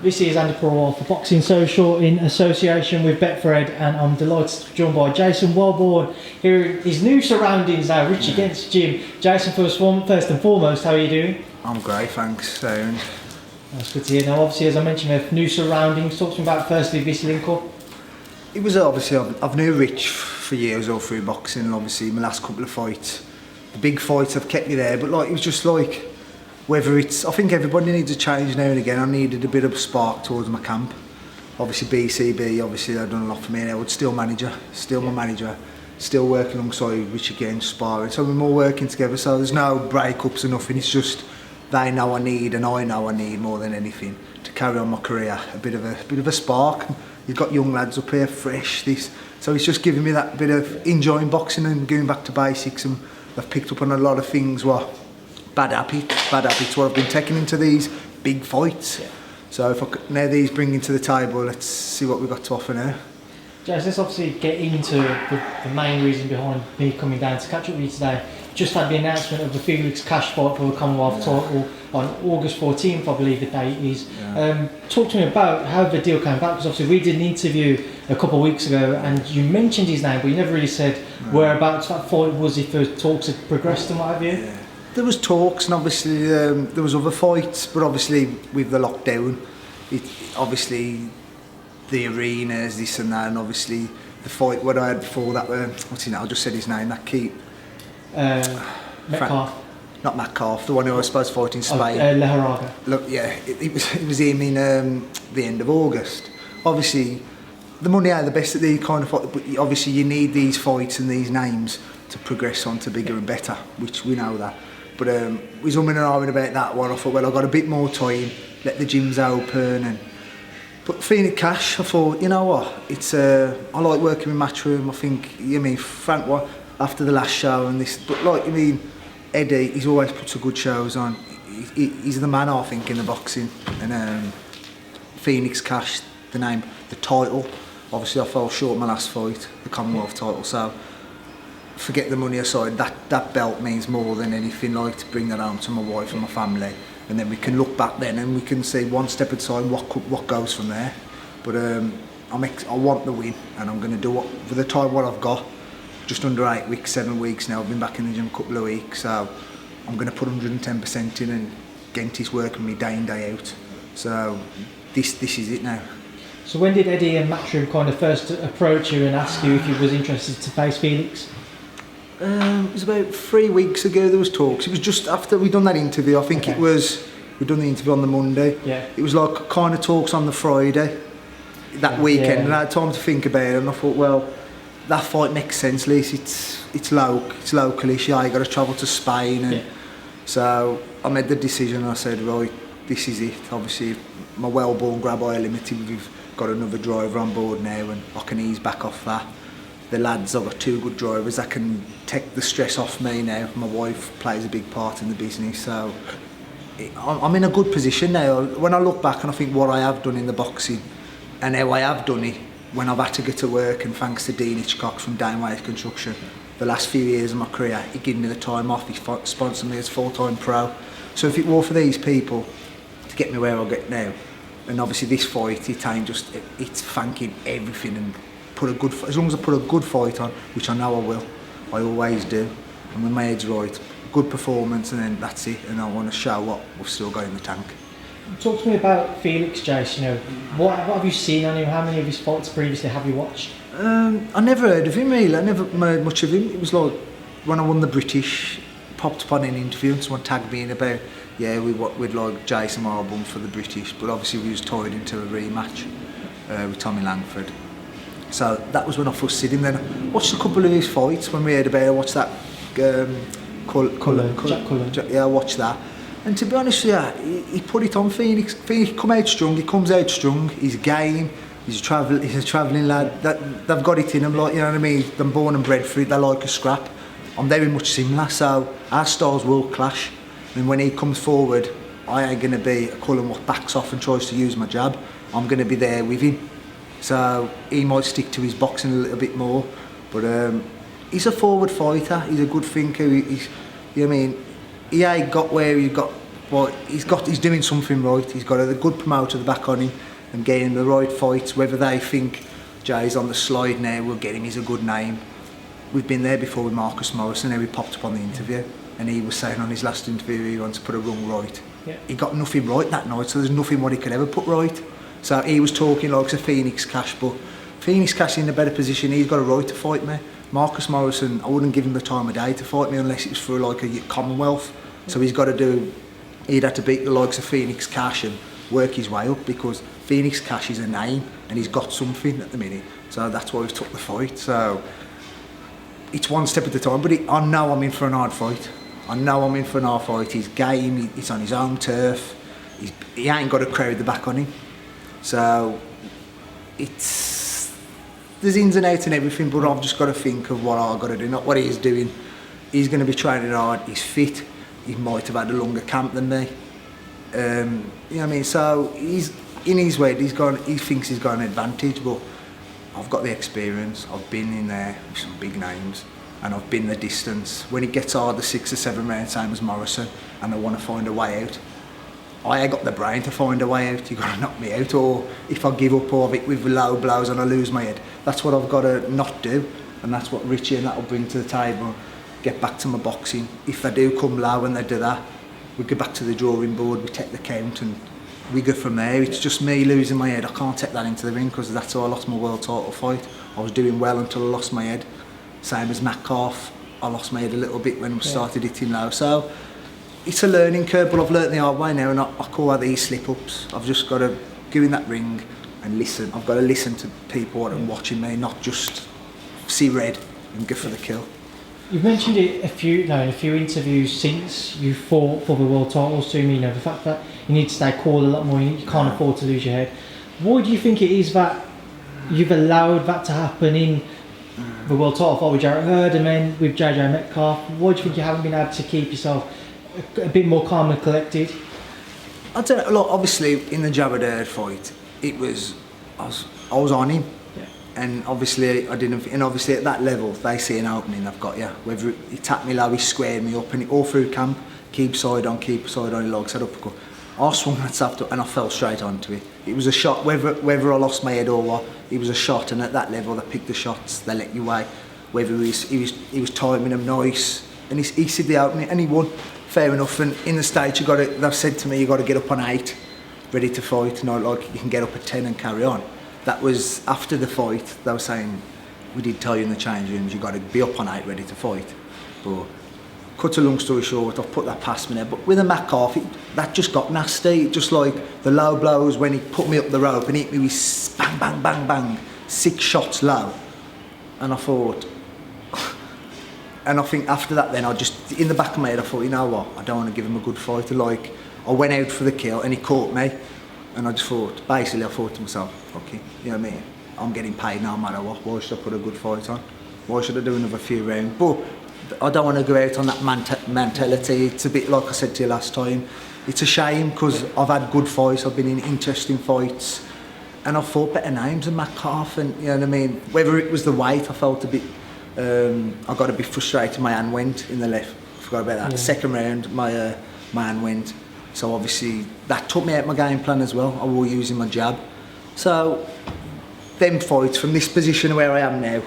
This is Andi for Boxing Social in association with Betfred, and I'm delighted to be joined by Jason Welborn here in his new surroundings now, Rich Against Gym. Jason, first and foremost, how are you doing? I'm great, thanks. Sound. That's good to hear. Now, obviously, as I mentioned, we have new surroundings. Talk to me about firstly this link up. It was obviously, I've known Rich for years all through boxing, and obviously my last couple of fights, the big fights have kept me there, but like it was just like, whether it's, I think everybody needs a change now and again. I needed a bit of spark towards my camp. Obviously BCB, obviously they've done a lot for me, and I would still my manager, still working alongside Rich again, sparring. So we're all working together, so there's no breakups or nothing. It's just they know I need, and I know I need more than anything to carry on my career. A bit of a spark. You've got young lads up here, fresh. So it's just giving me that bit of enjoying boxing and going back to basics, and I've picked up on a lot of things. Bad habits what I've been taking into these big fights. Yeah. So if now these bring into the table, let's see what we've got to offer now. Jason, let's obviously get into the main reason behind me coming down to catch up with you today. Just had the announcement of the Felix cash fight for the Commonwealth title on August 14th, I believe the date is. Yeah. Talk to me about how the deal came about, because obviously we did an interview a couple of weeks ago and you mentioned his name, but you never really said whereabouts that fight was, if the talks had progressed and what have you. Yeah. There was talks, and obviously there was other fights, but obviously with the lockdown, obviously the arenas, this and that, and obviously the fight what I had before that, what's his name? I just said his name. That keep Metcalf. Not Metcalf, the one who was supposed to fight in Spain. Leharaga. Look, yeah, it was him in the end of August. Obviously, the money are the best at these kind of fights, but obviously you need these fights and these names to progress on to bigger and better, which we know that. But we was umming and ahhing about that one. I thought, well, I've got a bit more time, let the gyms open. But Phoenix Cash, I thought, you know what, it's I like working with Matchroom. I think, Frank, after the last show and this, but like, Eddie, he's always puts a good shows on. He's the man, I think, in the boxing. And Phoenix Cash, the name, the title. Obviously, I fell short my last fight, the Commonwealth title, so forget the money aside, that belt means more than anything, like to bring that home to my wife and my family, and then we can look back then and we can see one step at a time what goes from there. But I want the win, and I'm going to do what for the time what I've got. Just under 8 weeks, 7 weeks now. I've been back in the gym a couple of weeks, so I'm going to put 110% in, and Genty's working me day in day out. So this is it now. So when did Eddie and Matchroom kind of first approach you and ask you if you was interested to face Felix? It was about 3 weeks ago there was talks. It was just after we'd done that interview. I think we'd done the interview on the Monday. Yeah. It was like kind of talks on the Friday, that weekend, and I had time to think about it, and I thought, well, that fight makes sense, Lise. It's localish, you got to travel to Spain, and so I made the decision and I said, right, this is it. Obviously my Welborn Grab Eye Limited, we've got another driver on board now, and I can ease back off that. The lads, I've got 2 good drivers that can take the stress off me now. My wife plays a big part in the business, so I'm in a good position now. When I look back and I think what I have done in the boxing and how I have done it when I've had to get to work, and thanks to Dean Hitchcock from Downways Construction, the last few years of my career, he gave me the time off, he sponsored me as full-time pro. So if it were for these people to get me where I get now, and obviously this fight, it's thanking everything, and as long as I put a good fight on, which I know I will, I always do, and when my head's right, good performance, and then that's it, and I want to show what we've still got in the tank. Talk to me about Felix, Jace. What have you seen on him? How many of his fights previously have you watched? I never heard of him really. I never heard much of him. It was like when I won the British, popped up on an interview and someone tagged me in about, we'd like Jason Welborn for the British, but obviously we was tied into a rematch with Tommy Langford. So that was when I first seen him. Then I watched a couple of his fights when we heard about it. I watched that Jack. Yeah, I watched that. And to be honest with you, he put it on Phoenix. Phoenix he comes out strong, he's game, he's a travelling lad. They've got it in him, like, you know what I mean? They're born and bred for it, they like a scrap. I'm very much similar, so our styles will clash. And when he comes forward, I ain't going to be a Cullen what backs off and tries to use my jab. I'm going to be there with him. So he might stick to his boxing a little bit more, but he's a forward fighter. He's a good thinker. He ain't got where he got but he's doing something right. He's got a good promoter at the back on him and getting the right fights. Whether they think Jay's on the slide now, we'll get him. He's a good name. We've been there before with Marcus Morrison. Now he popped up on the interview, and he was saying on his last interview he wants to put a rung right. Yeah. He got nothing right that night, so there's nothing what he could ever put right. So he was talking like a Phoenix Cash, but Phoenix Cash in a better position. He's got a right to fight me. Marcus Morrison, I wouldn't give him the time of day to fight me unless it was for like a Commonwealth. So he'd have to beat the likes of Phoenix Cash and work his way up, because Phoenix Cash is a name and he's got something at the minute. So that's why we've took the fight. So it's one step at a time, but I know I'm in for an hard fight. He's game, he's on his own turf. He ain't got a crowd at the back on him. So there's ins and outs and everything, but I've just got to think of what I've got to do, not what he's doing. He's going to be training hard, he's fit, he might have had a longer camp than me. You know what I mean? So he's in his way, he thinks he's got an advantage, but I've got the experience. I've been in there with some big names, and I've been the distance. When it gets hard, the 6 or 7 rounds, same as Morrison, and I want to find a way out. I ain't got the brain to find a way out. You've got to knock me out, or if I give up or with low blows and I lose my head, that's what I've got to not do, and that's what Richie and that will bring to the table. Get back to my boxing. If they do come low and they do that, we go back to the drawing board, we take the count and we go from there. It's just me losing my head. I can't take that into the ring, because that's how I lost my world title fight. I was doing well until I lost my head. Same as Metcalf, I lost my head a little bit when I started hitting low. So it's a learning curve, but I've learnt the hard way now, and I call that these slip-ups. I've just got to go in that ring and listen. I've got to listen to people that are watching me, not just see red and go for the kill. You've mentioned it in a few interviews since you fought for the world titles to me, the fact that you need to stay cool a lot more, you can't afford to lose your head. Why do you think it is that you've allowed that to happen in the world title fight with Jarrett Hearn and then with JJ Metcalf? Why do you think you haven't been able to keep yourself a bit more calm and collected? I'd say, look, obviously in the Jarrett Hearn fight, I was on him. And obviously I didn't. And obviously at that level, they see an opening, they've got you. Whether he tapped me low, he squared me up, and all through camp, keep side on, he logs that uppercut. I swung that after, and I fell straight onto it. It was a shot, whether I lost my head or what. It was a shot, and at that level, they pick the shots, they let you away. Whether he was timing them nice, and he said the opening, and he won. Fair enough. And in the States, they've said to me, you got to get up on 8, ready to fight. Not like you can get up at 10 and carry on. That was after the fight. They were saying, we did tell you in the change rooms, you got to be up on 8 ready to fight. But cut a long story short, I've put that past me there. But with a Metcalf, that just got nasty. Just like the low blows when he put me up the rope and hit me with bang, bang, bang, bang, 6 shots low. And I thought, and I think after that then, in the back of my head, I thought, you know what, I don't want to give him a good fight. Like, I went out for the kill and he caught me. And I just thought, I thought to myself, okay, you know what I mean? I'm getting paid no matter what. Why should I put a good fight on? Why should I do another few rounds? But I don't want to go out on that mentality. It's a bit like I said to you last time. It's a shame, because I've had good fights. I've been in interesting fights. And I've fought better names than Metcalf. And you know what I mean? Whether it was the weight, I felt a bit... I got a bit frustrated. My hand went in the left. I forgot about that. Yeah. Second round, my hand went. So obviously that took me out my game plan as well. I was using my jab. So them fights from this position where I am now,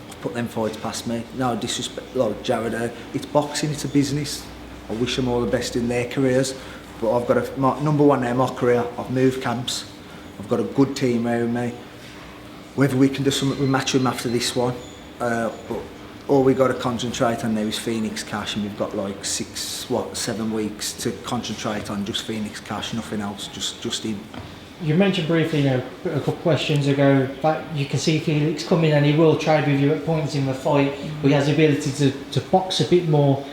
I've put them fights past me. No disrespect, like Jared, it's boxing, it's a business. I wish them all the best in their careers. But I've got my number one now, my career. I've moved camps. I've got a good team around me. Whether we can do something with Matchroom after this one, but all we got to concentrate on now is Phoenix Cash, and we've got like 7 weeks to concentrate on just Phoenix Cash, nothing else, just him. You mentioned briefly, a couple of questions ago, that you can see Felix coming and he will trade with you at points in the fight, but he has the ability to box a bit more.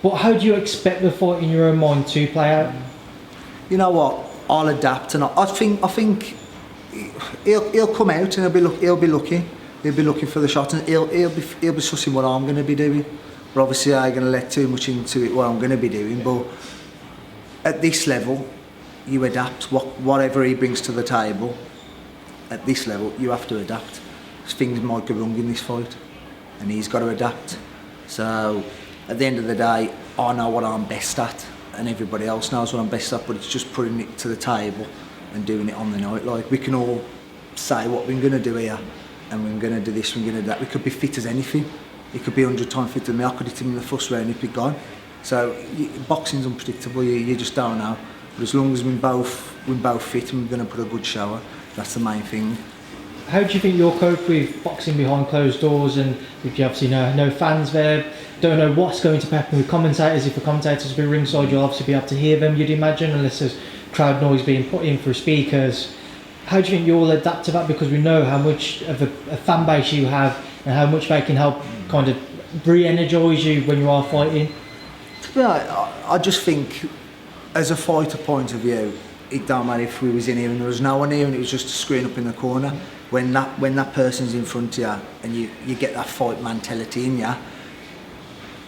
But how do you expect the fight in your own mind to play out? You know what? I'll adapt, and I think he'll come out and he'll be looking. He'll be looking for the shot, and he'll be sussing what I'm going to be doing. But obviously I ain't going to let too much into it what I'm going to be doing. But at this level, you adapt. Whatever he brings to the table, at this level, you have to adapt. Things might go wrong in this fight, and he's got to adapt. So at the end of the day, I know what I'm best at, and everybody else knows what I'm best at, but it's just putting it to the table and doing it on the night. Like, we can all say what we're going to do here, and we're going to do this, we're going to do that. We could be fit as anything. He could be 100 times fitter than me. I could hit him in the first round, he'd be gone. So boxing's unpredictable. You just don't know. But as long as we're both fit and we're going to put a good show, that's the main thing. How do you think you'll cope with boxing behind closed doors, and if you obviously no fans there, don't know what's going to happen with commentators? If the commentators will be ringside, you'll obviously be able to hear them, you'd imagine, unless there's crowd noise being put in through speakers. How do you think you'll adapt to that? Because we know how much of a fan base you have and how much they can help kind of re-energise you when you are fighting. Yeah, I just think, as a fighter point of view, it don't matter if we was in here and there was no one here and it was just a screen up in the corner. When that person's in front of you and you get that fight mentality in you,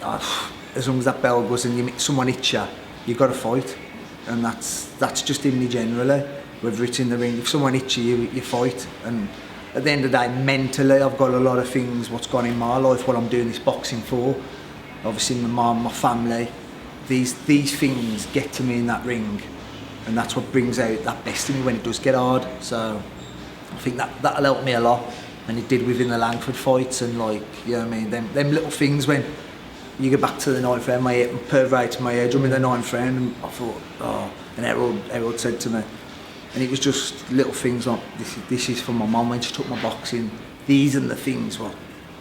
as long as that bell goes and someone hits you, you've got to fight. And that's just in me generally. Whether it's in the ring, if someone hits you, you fight. And at the end of the day, mentally, I've got a lot of things, what's gone in my life, what I'm doing this boxing for. Obviously, my mum, my family, these things get to me in that ring. And that's what brings out that best in me when it does get hard. So I think that'll help me a lot. And it did within the Langford fights, and like, you know what I mean, them little things when you get back to the ninth round, my head perforated my edge, I'm in the ninth round, and I thought, oh, and Harold said to me, and it was just little things like, this is for my mum when she took my boxing. These are the things what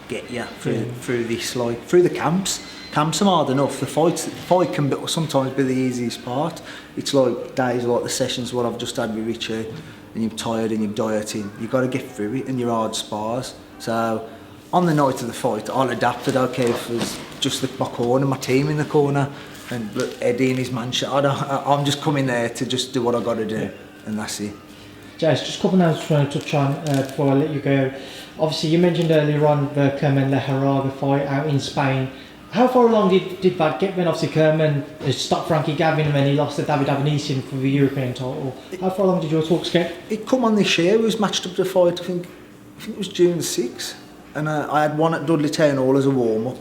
get you through this, like, through the camps. Camps are hard enough. The fight can sometimes be the easiest part. It's like days like the sessions what I've just had with Richie, and you're tired and you're dieting. You've got to get through it, and you're hard spars. So on the night of the fight, I'll adapt. I don't care if it's just my corner, my team in the corner, and Eddie in his man shot. I'm just coming there to just do what I got to do, and that's it. Jess, just a couple of notes I want to touch on before I let you go. Obviously, you mentioned earlier on the Kerman-Leharaga fight out in Spain. How far along did that get when obviously Kerman stopped Frankie Gavin and then he lost to David Avanesian for the European title? How far along did your talks get? It come on this year. It was matched up to the fight, I think it was June the 6th. And I had one at Dudley Town Hall as a warm-up,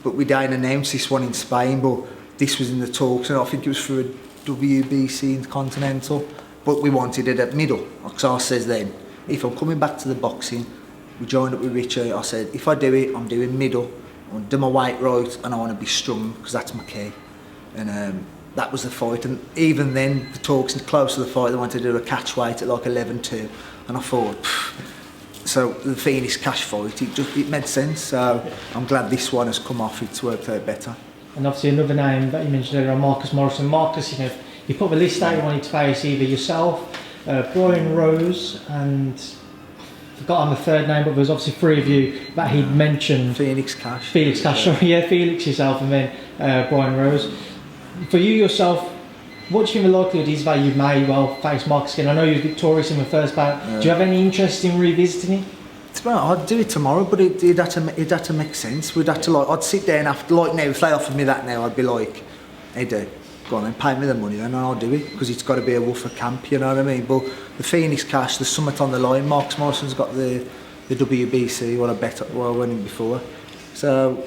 but we didn't announce this one in Spain, but this was in the talks, and I think it was for a WBC Intercontinental, but we wanted it at middle. Because I says then, if I'm coming back to the boxing, we joined up with Richie, I said, if I do it, I'm doing middle, I want to do my weight right, and I want to be strong, because that's my key. And that was the fight, and even then, the talks close to the fight, they wanted to do a catch weight at like 11-2, and I thought, so the Felix cash fight, it made sense. So I'm glad this one has come off. It's worked out better. And obviously another name that you mentioned earlier, Marcus Morrison. Marcus, you know, you put the list out. You wanted to face either yourself, Brian Rose, and I forgot the third name, but there was obviously three of you that he'd mentioned. Felix Cash. Felix Cash. Sorry, yeah, Felix yourself, and then Brian Rose. For you yourself, what do you think the likelihood is that you may well face Marcus again? I know you were victorious in the first bout. Do you have any interest in revisiting it? I'd do it tomorrow, but it'd have to make sense. We'd have to I'd sit there and after, like now, if they offered me that now, I'd be like, hey, Dad, go on then, pay me the money then, and I'll do it, because it's got to be a woofer camp, you know what I mean? But the Phoenix Cash, there's something on the line. Marcus Morrison's got the WBC, what I went in before. So,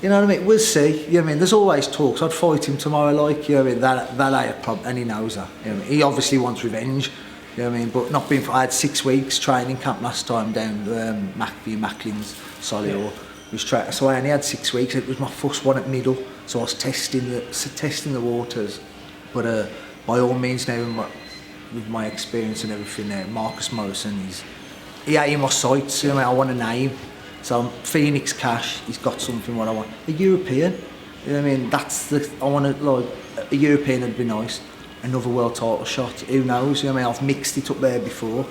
you know what I mean? We'll see. You know what I mean? There's always talks. I'd fight him tomorrow, like, you know what I mean? That ain't a problem, and he knows that. You know what I mean? He obviously wants revenge, you know what I mean? But not being. I had 6 weeks training camp last time down Macklin's Solihull. So I only had 6 weeks. It was my first one at middle, so I was testing the waters. But by all means, now with my experience and everything, now Marcus Morrison he ain't in my sights. You know what I mean? I want a name. So Phoenix Cash, he's got something what I want. A European, you know what I mean? I want to, like, a European would be nice. Another world title shot, who knows? You know what I mean? I've mixed it up there before.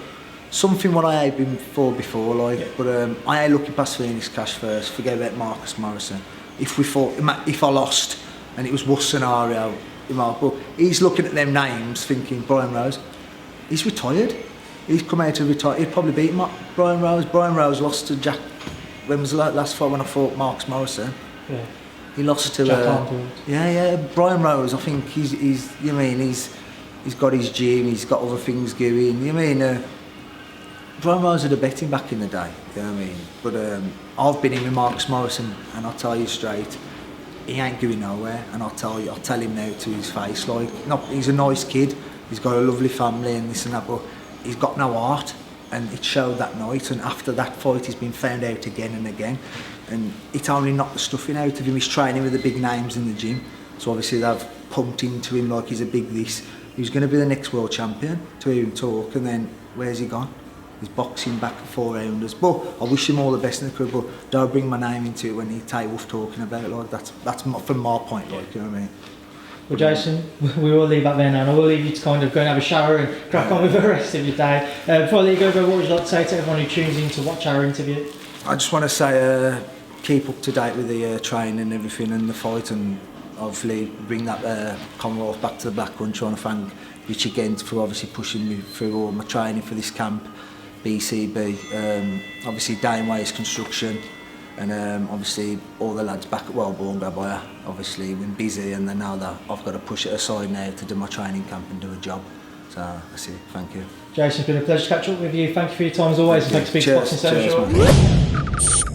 Something what I ain't been for before, like. Yeah. But I ain't looking past Phoenix Cash first. Forget about Marcus Morrison. If I lost and it was worst scenario, you know, but he's looking at them names, thinking Brian Rose. He's retired. He's come out to retire. He'd probably beat Brian Rose. Brian Rose lost to Jack. When was the last fight when I fought Marcus Morrison? Yeah. He lost to Brian Rose. I think he's you know what I mean, he's got his gym, he's got other things going. You know what I mean? Brian Rose had a betting back in the day. You know what I mean? But I've been in with Marcus Morrison, and I'll tell you straight, he ain't going nowhere, and I'll tell him now to his face, like, he's a nice kid, he's got a lovely family and this and that, but he's got no heart, and it showed that night. And after that fight, he's been found out again and again, and it only knocked the stuffing out of him. He's training with the big names in the gym, so obviously they've pumped into him like he's a big this. He's going to be the next world champion, to hear him talk, and then where's he gone? He's boxing back for 4 rounders. But I wish him all the best in the career, but don't bring my name into it when he take off talking about it. Like, that's from my point, like, you know what I mean? Well, Jason, we will leave that there now, and I will leave you to kind of go and have a shower and crack on with the rest of your day. Before I let you go, what would you like to say to everyone who tunes in to watch our interview? I just want to say, keep up to date with the training and everything and the fight, and hopefully bring that Commonwealth back to the Black Country. I want to thank Rich again for obviously pushing me through all my training for this camp, BCB, obviously Dane Way's construction, and obviously all the lads back at Welborn, obviously been busy, and then now that I've got to push it aside now to do my training camp and do a job. So that's it, thank you. Jason, it's been a pleasure to catch up with you. Thank you for your time as always, and thanks for speaking to Boxing Social.